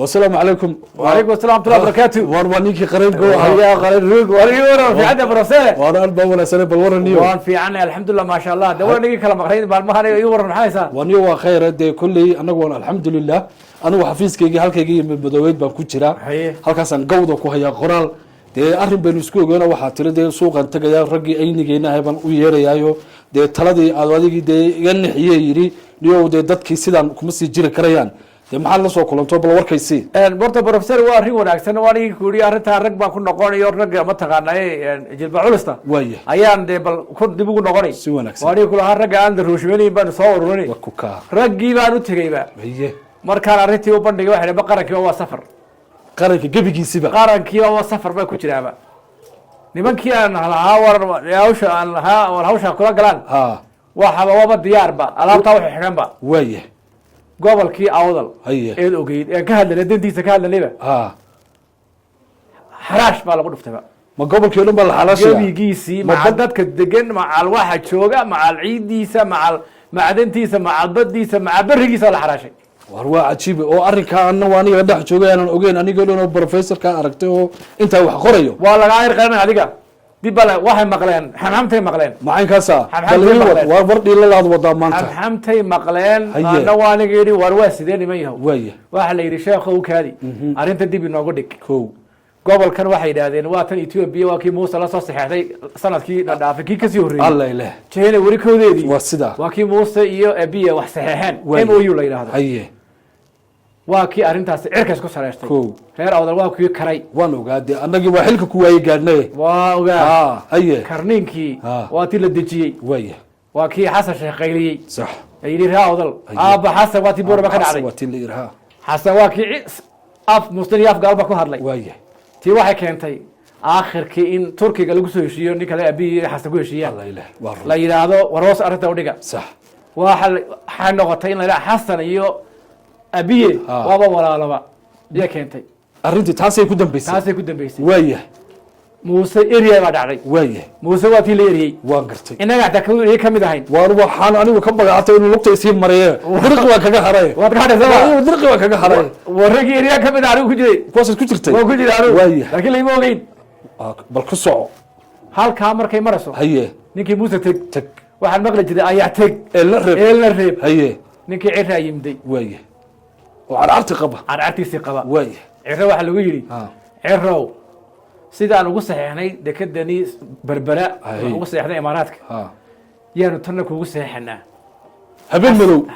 والسلام عليكم. وعليكم السلام ورحمة الله وبركاته. واربانيكي قريب جو. يا قريب روق وريورا في عندنا برسالة. وانا ولا سنة بالورنيو. وان في عنا الحمد لله ما شاء الله. دور نيجي كلام قريب بالمهر يورا من حيسا. ونيو خير دي كلي أنا قول الحمد لله. أنا وحفيز كيجي هالكيجي من بدويت بكوتشرا. هالكاسن جودة كوهيا قرال. دي أهرب بنسكو جونا وحاطين دي سوق أنت جاي رجع أي نجينا هبان ويري أيو. دي تلادي أدوادي دي ينحيه يري. نيو دي دت كيسيدان كمسي جري كريان. maxaa la soo kulanto bal warkaysi borta professor waa ri wanaagsan waani kuuri arinta rag baa ku noqonayo rag ma taqaanay jilba culista waaye ayaan de bal ku dib ugu noqonay si wanaagsan waani kula rag aan ruushmeeni baan soo ururinay wakuka raggii baan u tagayba haye markaan arintii u bandhigay waxa ba qarankii waa safar qaranka gabigiisiba qarankii waa safar ba ku jiraaba nimankii aan lahaa war hawsha kula galaan waxa waba diyaarba alaabta wax xiranba waaye gobolkii awdal ee ogeyd ee ka hadlay dantiisa ka hadlayba xaraash baa lagu dhuftayba ma gobolkii dhan baa la xalaashay gabigiisii ma dadka degan ma alwaxa jooga ma ciidiisa ma macdantiisa ma badiisa ma barigiisa la xaraashay war waa cajiib oo arrinka anna waaniga dhex joogay aan ogeyn aniga dhan oo professor ka aragtay oo inta wax qorayo waa laga ayr qaran adiga dib bal waxay maqleen xamxamtay maqleen macaynkaasa war wardii la laad wada maanta xamxamtay maqleen ana waaniga yiri war waa sidee niman yahay waaye waxa la yiri sheekhow kaadi arinta dib inoogu dhig kow gobolkan waxay yiraahdeen waa tan Ethiopia waa kii Muuse la soo saxeexday sanadkii dhaafay kii kasii horeeyay Allah ilaahay jeena wari koodeedii waa sida waa kii Muuse iyo Abiya wax saxeexeen MOU la yiraahdo haye waa kii arintaas cirkaas ku sareystay reer awdal waa kii karay waan ogaade annagii waa xilka ku waayay gaadhnay waa ogaa haye karniinkii waa tii la dejiyay waaye waa kii xasan sheeqayliyay sax ay yiri reer awdal aaba xasan waa tii boorba ka dhacday waa tii la yiraahdo xasan waa kii af mustaliyaf galba ku hadlay waaye tii waxay keentay aakhirkii in Turkiga lagu soo heshiiyo ninka la Abiy xasan ku heshiiyay Allah ilaahay la yiraahdo waroos arinta u dhiga sax waxa noqotay in la yiraahdo xasan iyo Abiy waaba walaalaba iyo keentay arrintii taasay ku dambeysay waaye Muuse area baa dhacday waaye Muuse waa tii la eriyay waan gartay inaga ta ka mid ahayn waxaan anigu ka bagaatay inuu lugta isii mariyay dirqi waa kaga haray waad ka hadasay dirqi waa kaga haray waragi area ka mid ah ku jiray kuwaas ku jirtay waa ku jiray waaye laakiin lama ogeyn bal ku soco halka markay marayso haye ninkii Muuse tag waxaan maqli jiray ayaa tag la reeb haye ninkii cirra yimday waaye وعرعتي قبا عرعتي قبا واي عرو waxa lagu yiri عرو sidaan ugu saxeexnay dekadani berbera ugu saxeexnay imaaraadka yaanu tan kugu saxeexnaa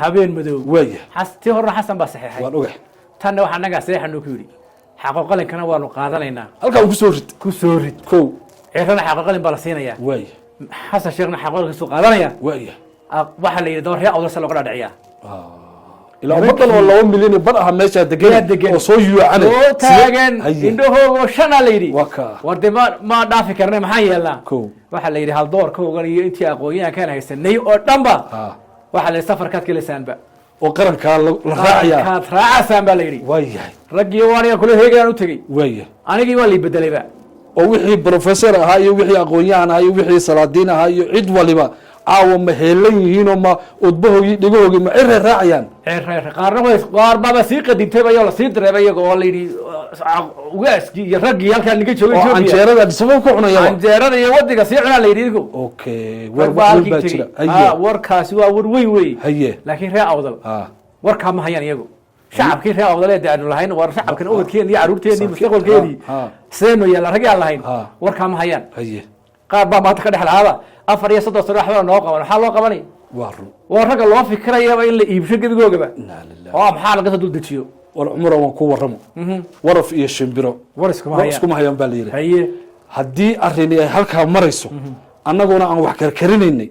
habeen madow waay tii hore xasan ba saxeexay waan ogahay tan waxa naga saxeexno ku yiri xaqo qalinkana waanu qaadanaynaa halka ku soo rid kow cirana xaqo qalin baa la siinayaa waay xasan sheekhna xaqo qalin soo qaadanaya waay waxa la yiri doorriya awdal loo dhacaya إلا بدل والله 1 مليون برها ماشي دقيقة وصويو عنه تاجن إنه هو شنا ليري وكا ورد ما دافع كرنا محيي الله واحد ليري هالدور كو قال أنت أقوياء كان هيستني أو واحد لسافر كات كل سنة بقى وقرن كان راعية كات راعي سنة ليري وياه رجي واني كله هيك أنا تجي وياه أنا جي والي بدلي بقى ووحي بروفيسور هاي ووحي أقوياء هاي ووحي سلادين هاي عد والي بقى عاو مهلين هنا ما أطبخوا يدقوا ما إره راعيان قار بابا سيق دينتي يلا سيد ربا يقول لي واسكي يرجي يالكان نجي شوي شوي عنجيرة سبب كونا يلا عنجيرة يودي قصيرنا اللي يريدكو أوكي وركاس وروي هي لكن رأى أفضل وركا ما هيان يجو شعب كي رأى أفضل يدعي إنه لهين ورشعب كان أول كين يعرور تاني مستقبل كيني سينو يلا رجع لهين وركا ما هيان هي قار بابا تكره هذا أفر يصدق صراحة ولا نوقع ولا حال نوقع بني ورق الله فكرة يا بين اللي يبشر كده جوجا بقى بحال قصة دول دتشيو والعمره وكو ورمو ورف إيه الشمبرو ورسكم هيان باليرة هي هدي أرني هلك مريسو أنا قلنا أنا وحكر كريني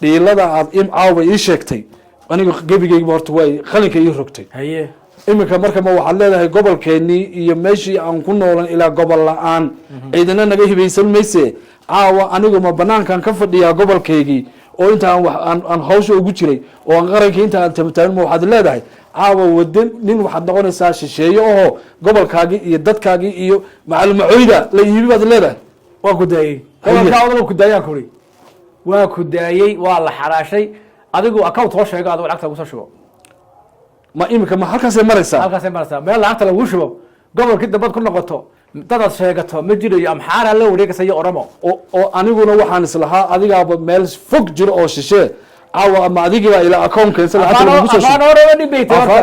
ليلا عاد عاوي يشكتي أنا جيبي بارتواي خليك يهركتي هي إمك مركب ما وحلا له قبل كني يمشي عن كنا ولا إلى قبل الآن إذا أنا جيه بيسل ميسي عاوة أنا قلنا بنان كان كفر يا قبل كيجي oo inta aan hawsha ugu jiray oo aan qaranka inta aan tabtaan ma waxaad leedahay caawa wadan nin waxaad noqonaysaa shisheeyo oo gobolkaagi iyo dadkaagi iyo macalumacooyda la iibi baad leedahay waa ku daayay gobolka ku daayay kuri waa ku daayay waa la xaraashay adigu account soo sheego aad lacagta ugu soo shubo ma imika ma halkaasay maraysaa meel lacagta lagu shubo gobolkii dambad ku noqoto dadaad sheegato ma jirayo amxaara la wareegasayo oramo oo aniguna waxaan islahaa adigaaba meel fog jiro oo shishe caawa ama adigiiba ila account-keensa lacagta lagu soo shubo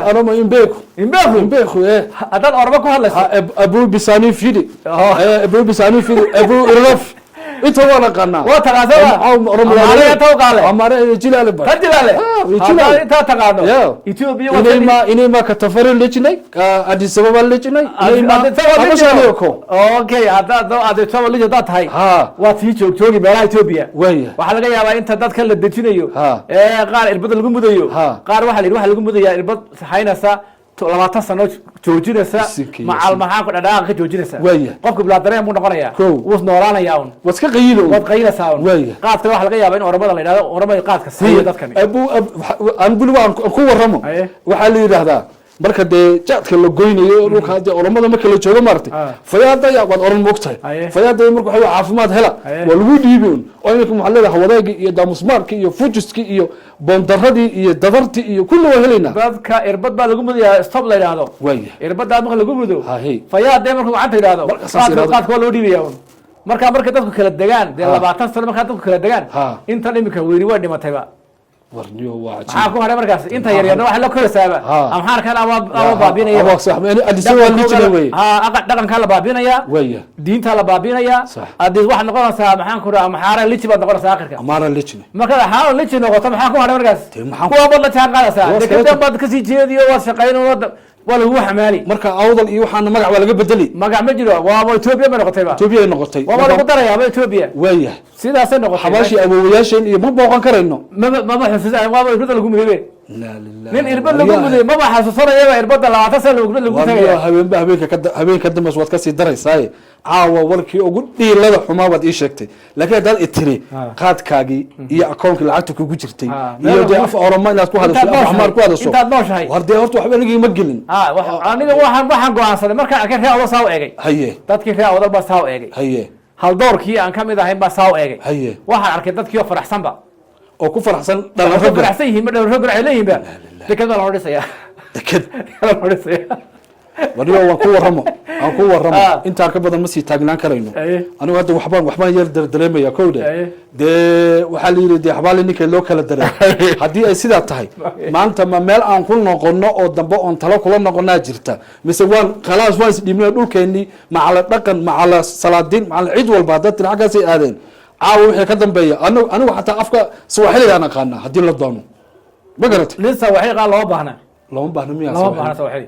oramo imbeku haddaad oramo ku hadlayso abu bisani fidi abu irlaf inta waa naqaanaa waa taqaasada amare jilaale ba jilaale inta taqaano Ethiopia inay ma ka tafarin lejinay Addis Ababa lejinay okay hadda soo lejinay tahay waa tii joogi meelaha Ethiopia waxa laga yaabaa inta dadka la dejinayo qaar irbad lagu mudayo qaar waxa lagu mudaya irbad saxaynaysa 20 sano joojinaysa macal maxaa ku dhadhaaq ka joojinaysa qofka bilaadana mu noqonaya wuu noolaanaya un waska qayilo wad qaylaysaa qaadka waxa laga yaabaa in oramada la yiraahdo oramada qaadka siiyo dadkani aan bulwaan ku waramo waxa la yiraahdaa marka de jaadka la goynayo dhulka hadii oramada marka la joogo maartay fayaada ya wad oran moogtay fayaada marka waxa caafimaad hela waa lagu dhiibin oo inka maxallada hawadaagi iyo daamusmaarki iyo fujiski iyo bondaradii iyo dadarti iyo kullu waa helayna dadka irbad baa lagu mudayaa stop la yiraahdo irbada marka lagu mudo fayaada marka gacanta yiraahdo qaadka loo dhiibayaa marka dadku kala degaan de 20 sano marka dadku kala degaan inta imika weeri waa dhimatayba warniyo waa waxa ku haray markaas inta yar yar waxa la korasaaba amxaarkan ama baabinaya aba sax ma Addis Ababa lijina way dhaqanka la baabinaya diinta la baabinaya Addis waxa noqonaysa maxaan ku raaa amxaara liji baad noqonaysa aakhirka amara lijina marka waxa liji noqoto maxaa ku haray markaas kuwa bad la jaan qaadaysa dekada bad ka sii jeediyo waa shaqeynayoo wala uu xamaali marka awdal iyo waxaan magac waa laga bedeli magac ma jiro waa Ethiopia ma noqotay waa lagu darayaa Ethiopia waaya sidaas noqotay xabaashi awowayaasheen iyo ma booqan karayno ma xasuusan waa irbada lagu mudeeyay nin irbada lagu mudeeyay ma xasuusanaya irbada 20 sano lagu tagay habeenka dambe waad ka sii daraysaa caawa warkii ugu dhiilada xumaa wad ii sheegtay laakiin hadaad itiri qaadkaagi iyo account-ki lacagta kugu jirtay iyo de af oroma inaad ku hadasho afxamaar ku hadasho intaad nooshahay warde horta waxba aniga ma gelin aniga waxaan go'aansaday markaan arkay reer saaw eegay dadkii reer baa saaw eegay hal doorkii aan kamid ahayn baa saaw eegay waxaan arkay dadkii oo faraxsanba oo ku faraxsan dhalinta faraxsan yihiin dhalinta ay leeyihiin dekada la hodhisaya wariyo waan ku waramo inta ka badan ma sii taagnaan karayno anigu hadda waxbaan yar dareemaya kowda de waxa la yiri de xabaali ninka loo kala daray hadii ay sidaa tahay maanta ma meel aan ku noqono oo dambe on talo kula noqonaa jirta mise waan khalaas waan isdhibnay dhulkeeni macala dhaqan macala salaadiin macala cid walba dad xaqaas ay aadeen caawa wixii ka dambeeya anigu xataa afka Soomaaliga aan aqaana hadii la doono ma garatay lisa waxay qaal loo baahna loo baahna miyaa loo baahna Soomaali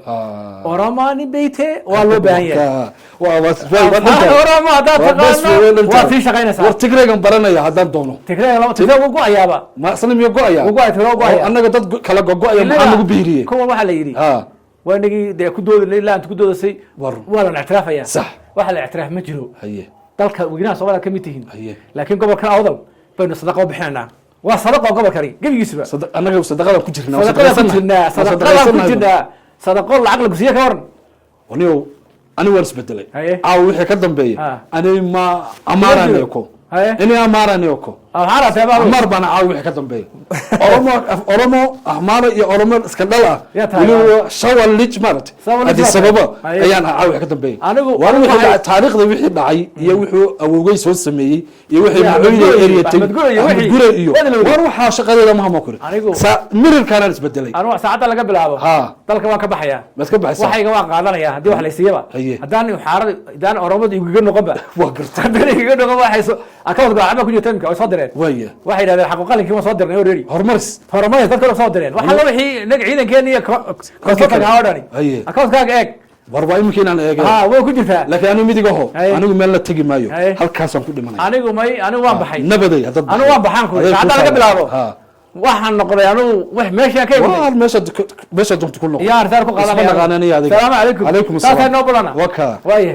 oramani beete waa loo baahan yahay orama hada taqaano waa fi shaqeynaysa war tigreegan baranaya hadaan doono tigreega ugu ayaaba ma asna miyo go'aya anaga dad kala go'aya maxaa lagu biiriyay kuwa waxa la yiri waa nigi de ku doodayay ilaa inta ku doodaysay waa la ictiraafaya sax waxa la ictiraaf ma jiro dalka wignaha Soomaaliya ka mid tihiin laakiin gobolka awdal baynu sadaqo bixinaa waa sadaqo gobolkani gabigiisba anaga sadaqada ku jirnaa sadaqo lacag la gusiyo ka waran waniyo ani waan isbedelay wixii ka dambeeya ani ma amaranayko ini amaranayko amar bana wixii ka dambeeya oromo ahmaro iyo oromo iska dhal ah waliba shawal lij marat Addis Ababa ayaan wixii ka dambeeya waan wixii taariikhda wixii dhacay iyo wixii awowgay soo sameeyay iyo wixii madaxweynaha eriyatay gure iyo war waxa shaqadeeda ma kori mirirkaan isbedelay anu saacada laga bilaabo dalka waan ka baxaya bas ka baxaysa waxayga waan qaadanaya hadii wax la siiyaba hadaan xaarad hadaan oromada igu noqonba waa gartay hadaan igu noqon waxayso akawad gacmo ku jirta imka soo direen waxay yiraahdeen xaq qalinkii soo dirnay already hormaris dadka soo direen waxa la wixii nag ciidankeena iyo koonfurta gaadhani akawdkaaga eeg warba imkiinaan eegay waa ku jirtaa laakiin anigu midigaho anigu meel la tagi maayo halkaas aan ku dhimanay anigu waan baxay nabaday hadda anigu waan baxaan ku saacada laga bilaabo waxaan noqday anigu wax meesha ka yimid meesha dunta ku noqday yaa arsaar ku qaadanaya salaam alaykum alaykum asalaam taasay noo badana waka waaye